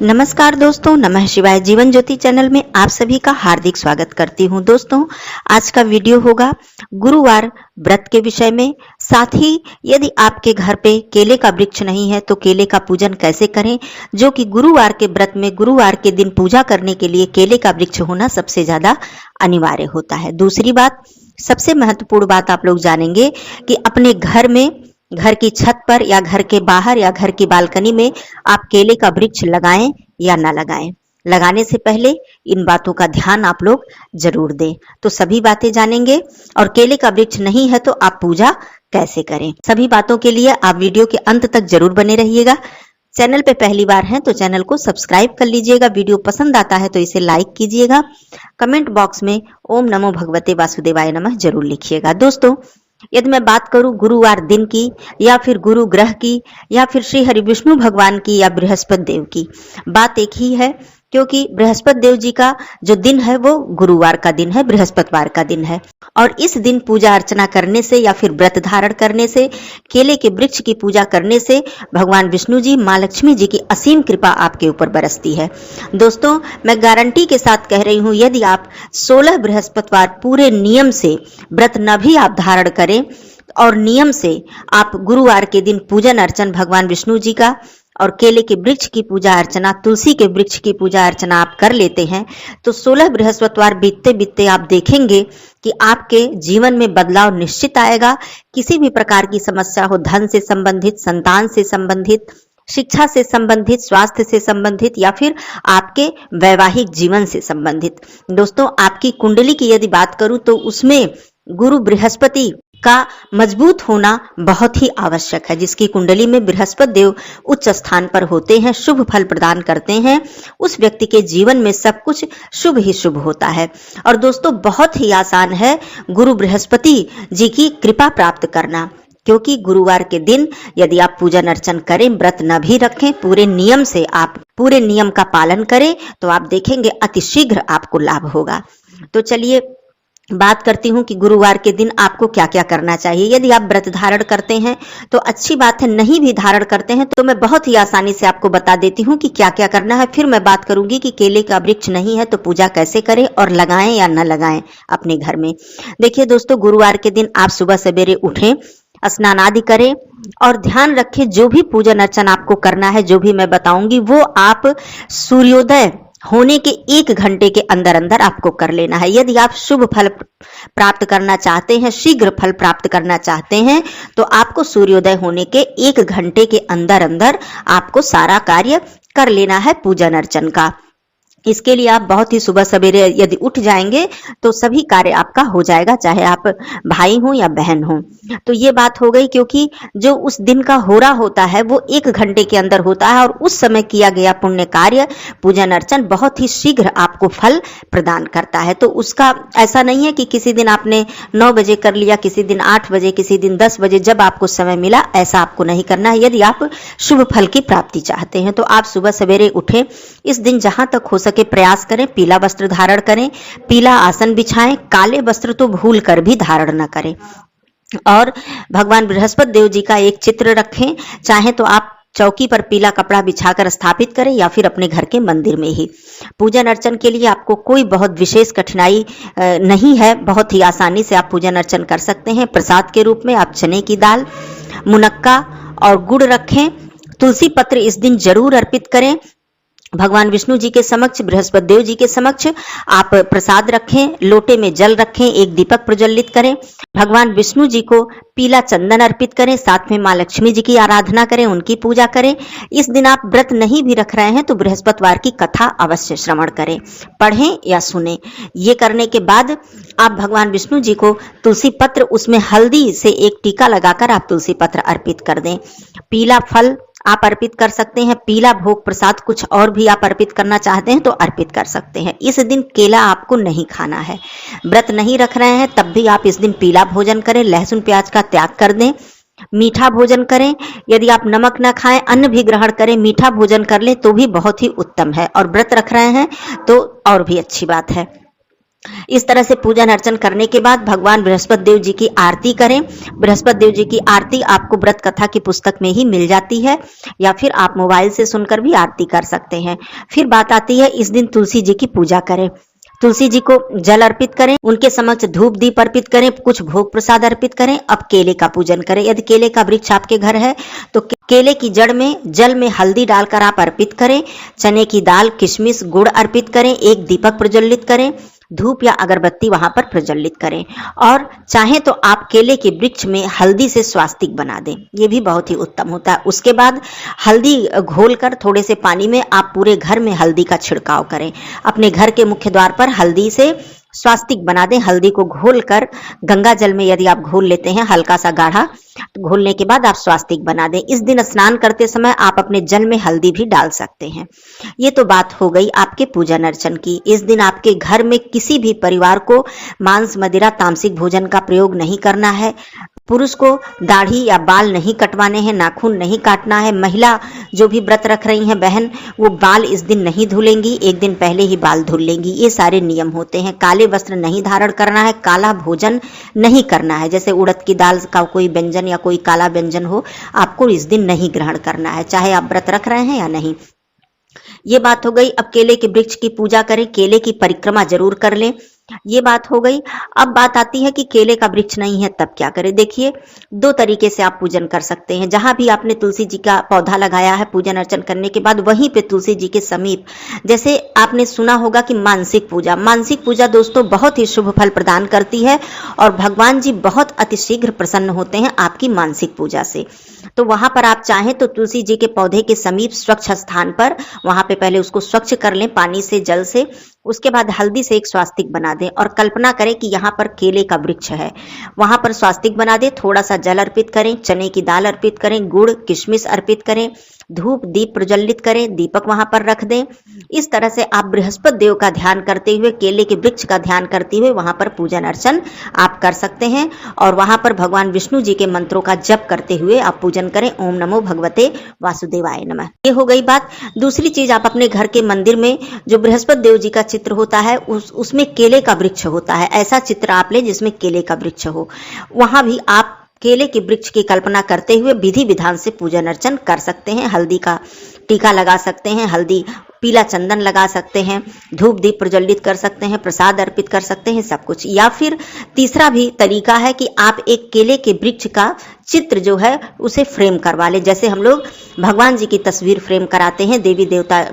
नमस्कार दोस्तों, नमः शिवाय। जीवन ज्योति चैनल में आप सभी का हार्दिक स्वागत करती हूं। दोस्तों, आज का वीडियो होगा गुरुवार व्रत के विषय में। साथ ही यदि आपके घर पे केले का वृक्ष नहीं है तो केले का पूजन कैसे करें, जो कि गुरुवार के व्रत में गुरुवार के दिन पूजा करने के लिए केले का वृक्ष होना सबसे ज्यादा अनिवार्य होता है। दूसरी बात, सबसे महत्वपूर्ण बात आप लोग जानेंगे कि अपने घर में, घर की छत पर या घर के बाहर या घर की बालकनी में आप केले का वृक्ष लगाएं या ना लगाएं। लगाने से पहले इन बातों का ध्यान आप लोग जरूर दें। तो सभी बातें जानेंगे। और केले का वृक्ष नहीं है तो आप पूजा कैसे करें, सभी बातों के लिए आप वीडियो के अंत तक जरूर बने रहिएगा। चैनल पे पहली बार हैं तो चैनल को सब्सक्राइब कर लीजिएगा। वीडियो पसंद आता है तो इसे लाइक कीजिएगा। कमेंट बॉक्स में ओम नमो भगवते वासुदेवाय नमः जरूर लिखिएगा। दोस्तों, यदि मैं बात करूं गुरुवार दिन की या फिर गुरु ग्रह की या फिर श्री हरि विष्णु भगवान की या बृहस्पति देव की, बात एक ही है, क्योंकि बृहस्पति देव जी का जो दिन है वो गुरुवार का दिन है, बृहस्पतिवार का दिन है। और इस दिन पूजा अर्चना करने से या फिर व्रत धारण करने से, केले के वृक्ष की पूजा करने से भगवान विष्णु जी, माँ लक्ष्मी जी की असीम कृपा आपके ऊपर बरसती है। दोस्तों, मैं गारंटी के साथ कह रही हूं, यदि आप 16 बृहस्पतिवार पूरे नियम से व्रत न भी आप धारण करें और नियम से आप गुरुवार के दिन पूजन अर्चन भगवान विष्णु जी का और केले के वृक्ष की पूजा अर्चना, तुलसी के वृक्ष की पूजा अर्चना आप कर लेते हैं, तो 16 बृहस्पतिवार बीतते बीतते आप देखेंगे कि आपके जीवन में बदलाव निश्चित आएगा। किसी भी प्रकार की समस्या हो, धन से संबंधित, संतान से संबंधित, शिक्षा से संबंधित, स्वास्थ्य से संबंधित या फिर आपके वैवाहिक जीवन से संबंधित। दोस्तों, आपकी कुंडली की यदि बात करूं तो उसमें गुरु बृहस्पति का मजबूत होना बहुत ही आवश्यक है। जिसकी कुंडली में बृहस्पति देव उच्च स्थान पर होते हैं, शुभ फल प्रदान करते हैं, उस व्यक्ति के जीवन में सब कुछ शुभ ही शुभ होता है। और दोस्तों, बहुत ही आसान है गुरु बृहस्पति जी की कृपा प्राप्त करना, क्योंकि गुरुवार के दिन यदि आप पूजन अर्चन करें, व्रत न भी रखें, पूरे नियम से आप पूरे नियम का पालन करें, तो आप देखेंगे अतिशीघ्र आपको लाभ होगा। तो चलिए बात करती हूं कि गुरुवार के दिन आपको क्या क्या करना चाहिए। यदि आप व्रत धारण करते हैं तो अच्छी बात है, नहीं भी धारण करते हैं तो मैं बहुत ही आसानी से आपको बता देती हूं कि क्या क्या करना है। फिर मैं बात करूंगी कि केले का वृक्ष नहीं है तो पूजा कैसे करें और लगाएं या न लगाएं अपने घर में। देखिए दोस्तों, गुरुवार के दिन आप सुबह सवेरे उठें, स्नान आदि करें और ध्यान रखें जो भी पूजन अर्चन आपको करना है, जो भी मैं बताऊंगी वो आप सूर्योदय होने के 1 घंटे के अंदर अंदर आपको कर लेना है। यदि आप शुभ फल प्राप्त करना चाहते हैं, शीघ्र फल प्राप्त करना चाहते हैं, तो आपको सूर्योदय होने के 1 घंटे के अंदर अंदर आपको सारा कार्य कर लेना है पूजन अर्चन का। इसके लिए आप बहुत ही सुबह सवेरे यदि उठ जाएंगे तो सभी कार्य आपका हो जाएगा, चाहे आप भाई हो या बहन हो। तो ये बात हो गई, क्योंकि जो उस दिन का होरा होता है वो 1 घंटे के अंदर होता है और उस समय किया गया पुण्य कार्य पूजन अर्चन बहुत ही शीघ्र आपको फल प्रदान करता है। तो उसका ऐसा नहीं है कि किसी दिन आपने 9 बजे कर लिया, किसी दिन 8 बजे, किसी दिन 10 बजे, जब आपको समय मिला, ऐसा आपको नहीं करना है। यदि आप शुभ फल की प्राप्ति चाहते हैं तो आप सुबह सवेरे उठें। इस दिन जहां तक हो के प्रयास करें, पीला वस्त्र धारण करें, पीला आसन बिछाएं, काले वस्त्र तो भूल कर भी धारण न करें। और भगवान बृहस्पति देव जी का एक चित्र रखें, चाहे तो आप चौकी पर पीला कपड़ा बिछाकर स्थापित करें या फिर अपने घर के मंदिर में ही। पूजन अर्चन के लिए आपको कोई बहुत विशेष कठिनाई नहीं है, बहुत ही आसानी से आप पूजन अर्चन कर सकते हैं। प्रसाद के रूप में आप चने की दाल, मुनक्का और गुड़ रखें। तुलसी पत्र इस दिन जरूर अर्पित करें भगवान विष्णु जी के समक्ष, बृहस्पति देव जी के समक्ष आप प्रसाद रखें, लोटे में जल रखें, एक दीपक प्रज्वलित करें, भगवान विष्णु जी को पीला चंदन अर्पित करें, साथ में माँ लक्ष्मी जी की आराधना करें, उनकी पूजा करें। इस दिन आप व्रत नहीं भी रख रहे हैं तो बृहस्पतिवार की कथा अवश्य श्रवण करें, पढ़ें या सुने। ये करने के बाद आप भगवान विष्णु जी को तुलसी पत्र, उसमें हल्दी से एक टीका लगाकर आप तुलसी पत्र अर्पित कर दें। पीला फल आप अर्पित कर सकते हैं, पीला भोग प्रसाद कुछ और भी आप अर्पित करना चाहते हैं तो अर्पित कर सकते हैं। इस दिन केला आपको नहीं खाना है। व्रत नहीं रख रहे हैं तब भी आप इस दिन पीला भोजन करें, लहसुन प्याज का त्याग कर दें, मीठा भोजन करें। यदि आप नमक न खाएं, अन्न भी ग्रहण करें, मीठा भोजन कर लें तो भी बहुत ही उत्तम है। और व्रत रख रहे हैं तो और भी अच्छी बात है। इस तरह से पूजन अर्चन करने के बाद भगवान बृहस्पति देव जी की आरती करें। बृहस्पति देव जी की आरती आपको व्रत कथा की पुस्तक में ही मिल जाती है, या फिर आप मोबाइल से सुनकर भी आरती कर सकते हैं। फिर बात आती है, इस दिन तुलसी जी की पूजा करें। तुलसी जी को जल अर्पित करें, उनके समक्ष धूप दीप अर्पित करें, कुछ भोग प्रसाद अर्पित करें। अब केले का पूजन करें। यदि केले का वृक्ष आपके घर है तो केले की जड़ में जल में हल्दी डालकर आप अर्पित करें। चने की दाल, किशमिश, गुड़ अर्पित करें। एक दीपक प्रज्वलित करें, धूप या अगरबत्ती वहां पर प्रज्वलित करें। और चाहे तो आप केले के वृक्ष में हल्दी से स्वास्तिक बना दें, ये भी बहुत ही उत्तम होता है। उसके बाद हल्दी घोलकर थोड़े से पानी में आप पूरे घर में हल्दी का छिड़काव करें। अपने घर के मुख्य द्वार पर हल्दी से स्वास्तिक बना दें। हल्दी को घोलकर गंगा जल में यदि आप घोल लेते हैं हल्का सा गाढ़ा, तो घोलने के बाद आप स्वास्तिक बना दें। इस दिन स्नान करते समय आप अपने जल में हल्दी भी डाल सकते हैं। ये तो बात हो गई आपके पूजन अर्चन की। इस दिन आपके घर में किसी भी परिवार को मांस, मदिरा, तामसिक भोजन का प्रयोग नहीं करना है। पुरुष को दाढ़ी या बाल नहीं कटवाने हैं, नाखून नहीं काटना है। महिला जो भी व्रत रख रही हैं बहन, वो बाल इस दिन नहीं धुलेंगी, एक दिन पहले ही बाल धुल लेंगी। ये सारे नियम होते हैं। काले वस्त्र नहीं धारण करना है, काला भोजन नहीं करना है। जैसे उड़द की दाल का कोई व्यंजन या कोई काला व्यंजन हो, आपको इस दिन नहीं ग्रहण करना है, चाहे आप व्रत रख रहे हैं या नहीं। ये बात हो गई। अब केले के वृक्ष की पूजा करें, केले की परिक्रमा जरूर कर लें, ये बात हो गई। अब बात आती है कि केले का वृक्ष नहीं है तब क्या करें। देखिए, दो तरीके से आप पूजन कर सकते हैं। जहां भी आपने तुलसी जी का पौधा लगाया है, पूजन अर्चन करने के बाद वहीं पे तुलसी जी के समीप, जैसे आपने सुना होगा कि मानसिक पूजा दोस्तों बहुत ही शुभ फल प्रदान करती है और भगवान जी बहुत अतिशीघ्र प्रसन्न होते हैं आपकी मानसिक पूजा से। तो वहां पर आप चाहें तो तुलसी जी के पौधे के समीप स्वच्छ स्थान पर, वहां पे पहले उसको स्वच्छ कर लें पानी से, जल से। उसके बाद हल्दी से एक स्वास्तिक बना दें और कल्पना करें कि यहाँ पर केले का वृक्ष है, वहां पर स्वास्तिक बना दें। थोड़ा सा जल अर्पित करें, चने की दाल अर्पित करें, गुड़, किशमिश अर्पित करें, धूप दीप प्रज्वलित करें, दीपक वहां पर रख दें। इस तरह से आप बृहस्पति देव का ध्यान करते हुए, केले के वृक्ष का ध्यान करते हुए वहां पर पूजन अर्चन आप कर सकते हैं। और वहां पर भगवान विष्णु जी के मंत्रों का जप करते हुए आप पूजन करें। ओम नमो भगवते वासुदेवाय नमः। ये हो गई बात। दूसरी चीज, आप अपने घर के मंदिर में जो बृहस्पति देव जी का चित्र होता है उसमें केले का वृक्ष होता है। ऐसा चित्र आप लें जिसमें केले का वृक्ष हो। वहां भी आप केले के वृक्ष की कल्पना करते हुए विधि विधान से पूजन अर्चन कर सकते हैं। हल्दी का टीका लगा सकते हैं, हल्दी पीला चंदन लगा सकते हैं, धूप दीप प्रज्वलित कर सकते हैं, प्रसाद अर्पित कर सकते हैं, सब कुछ। या फिर तीसरा भी तरीका है कि आप एक केले के वृक्ष का चित्र जो है उसे फ्रेम करवा लें। जैसे हम लोग भगवान जी की तस्वीर फ्रेम कराते हैं, देवी देवता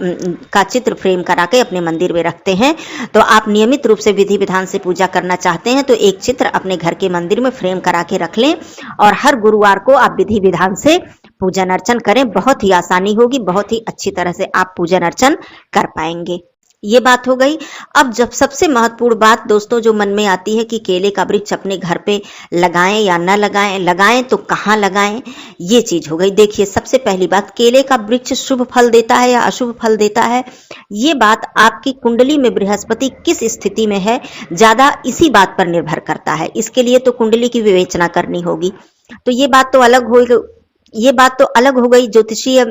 का चित्र फ्रेम करा के अपने मंदिर में रखते हैं। तो आप नियमित रूप से विधि विधान से पूजा करना चाहते हैं तो एक चित्र अपने घर के मंदिर में फ्रेम करा के रख लें और हर गुरुवार को आप विधि विधान से पूजन अर्चन करें। बहुत ही आसानी होगी, बहुत ही अच्छी तरह से आप पूजन अर्चन कर पाएंगे। ये बात हो गई। अब जब सबसे महत्वपूर्ण बात दोस्तों जो मन में आती है कि केले का वृक्ष अपने घर पे लगाएं या न लगाएं, लगाएं तो कहाँ लगाएं, ये चीज हो गई। देखिए, सबसे पहली बात, केले का वृक्ष शुभ फल देता है या अशुभ फल देता है, ये बात आपकी कुंडली में बृहस्पति किस स्थिति में है, ज्यादा इसी बात पर निर्भर करता है। इसके लिए तो कुंडली की विवेचना करनी होगी। तो ये बात तो अलग हो गई, ज्योतिषीय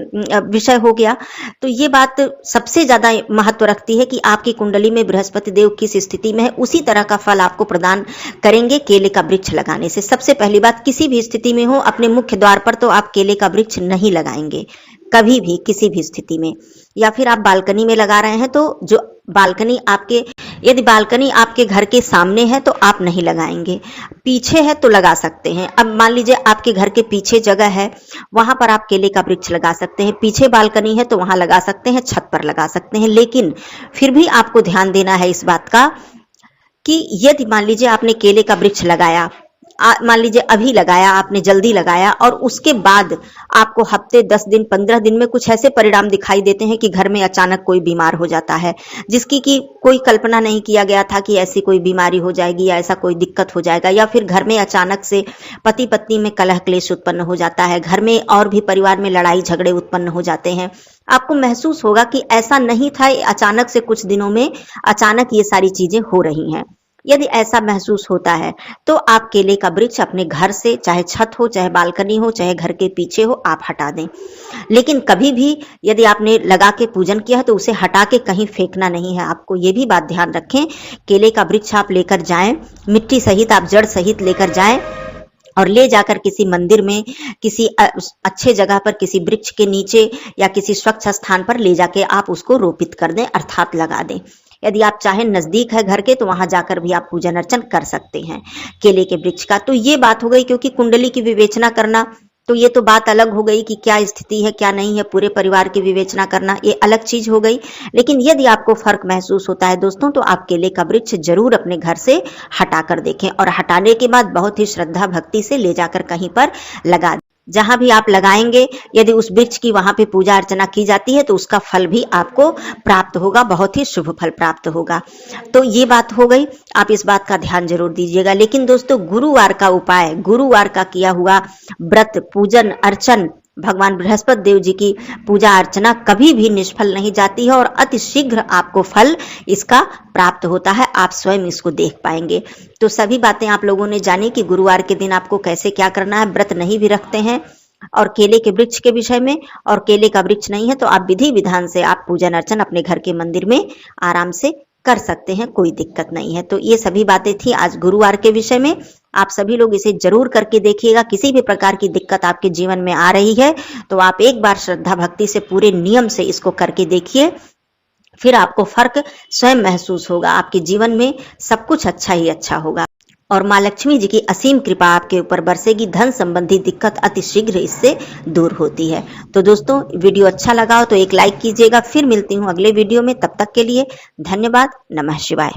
विषय हो गया। तो ये बात सबसे ज्यादा महत्व रखती है कि आपकी कुंडली में बृहस्पति देव किस स्थिति में है, उसी तरह का फल आपको प्रदान करेंगे केले का वृक्ष लगाने से। सबसे पहली बात, किसी भी स्थिति में हो, अपने मुख्य द्वार पर तो आप केले का वृक्ष नहीं लगाएंगे कभी भी, किसी भी स्थिति में। या फिर आप बालकनी में लगा रहे हैं तो जो यदि बालकनी आपके घर के सामने है तो आप नहीं लगाएंगे, पीछे है तो लगा सकते हैं। अब मान लीजिए आपके घर के पीछे जगह है, वहां पर आप केले का वृक्ष लगा सकते हैं। पीछे बालकनी है तो वहां लगा सकते हैं, छत पर लगा सकते हैं। लेकिन फिर भी आपको ध्यान देना है इस बात का कि यदि मान लीजिए आपने केले का वृक्ष लगाया, मान लीजिए अभी लगाया, आपने जल्दी लगाया और उसके बाद आपको हफ्ते 10 दिन 15 दिन में कुछ ऐसे परिणाम दिखाई देते हैं कि घर में अचानक कोई बीमार हो जाता है, जिसकी कि कोई कल्पना नहीं किया गया था कि ऐसी कोई बीमारी हो जाएगी या ऐसा कोई दिक्कत हो जाएगा। या फिर घर में अचानक से पति पत्नी में कलह क्लेश उत्पन्न हो जाता है, घर में और भी परिवार में लड़ाई झगड़े उत्पन्न हो जाते हैं। आपको महसूस होगा कि ऐसा नहीं था, अचानक से कुछ दिनों में अचानक ये सारी चीजें हो रही हैं। यदि ऐसा महसूस होता है तो आप केले का वृक्ष अपने घर से, चाहे छत हो, चाहे बालकनी हो, चाहे घर के पीछे हो, आप हटा दें। लेकिन कभी भी यदि आपने लगा के पूजन किया है तो उसे हटा के कहीं फेंकना नहीं है। आपको ये भी बात ध्यान रखें, केले का वृक्ष आप लेकर जाएं, मिट्टी सहित, आप जड़ सहित लेकर जाएं और ले जाकर किसी मंदिर में, किसी अच्छे जगह पर, किसी वृक्ष के नीचे या किसी स्वच्छ स्थान पर ले जाके आप उसको रोपित कर दें, अर्थात लगा दें। यदि आप चाहें नजदीक है घर के तो वहां जाकर भी आप पूजन अर्चन कर सकते हैं केले के वृक्ष का। तो ये बात हो गई, क्योंकि कुंडली की विवेचना करना तो ये तो बात अलग हो गई कि क्या स्थिति है क्या नहीं है, पूरे परिवार की विवेचना करना ये अलग चीज हो गई। लेकिन यदि आपको फर्क महसूस होता है दोस्तों, तो आप केले का वृक्ष जरूर अपने घर से हटा कर देखें और हटाने के बाद बहुत ही श्रद्धा भक्ति से ले जाकर कहीं पर लगा दें। जहां भी आप लगाएंगे, यदि उस वृक्ष की वहां पे पूजा अर्चना की जाती है तो उसका फल भी आपको प्राप्त होगा, बहुत ही शुभ फल प्राप्त होगा। तो ये बात हो गई, आप इस बात का ध्यान जरूर दीजिएगा। लेकिन दोस्तों, गुरुवार का उपाय, गुरुवार का किया हुआ व्रत, पूजन अर्चन, भगवान बृहस्पति देव जी की पूजा अर्चना कभी भी निष्फल नहीं जाती है और अति शीघ्र आपको फल इसका प्राप्त होता है, आप स्वयं इसको देख पाएंगे। तो सभी बातें आप लोगों ने जानी कि गुरुवार के दिन आपको कैसे क्या करना है। व्रत नहीं भी रखते हैं और केले के वृक्ष के विषय में, और केले का वृक्ष नहीं है तो आप विधि विधान से आप पूजन अर्चन अपने घर के मंदिर में आराम से कर सकते हैं, कोई दिक्कत नहीं है। तो ये सभी बातें थी आज गुरुवार के विषय में। आप सभी लोग इसे जरूर करके देखिएगा। किसी भी प्रकार की दिक्कत आपके जीवन में आ रही है तो आप एक बार श्रद्धा भक्ति से, पूरे नियम से इसको करके देखिए, फिर आपको फर्क स्वयं महसूस होगा। आपके जीवन में सब कुछ अच्छा ही अच्छा होगा और माँ लक्ष्मी जी की असीम कृपा आपके ऊपर बरसेगी। धन संबंधी दिक्कत अति शीघ्र इससे दूर होती है। तो दोस्तों, वीडियो अच्छा लगा हो तो एक लाइक कीजिएगा। फिर मिलती हूँ अगले वीडियो में, तब तक के लिए धन्यवाद। नमः शिवाय।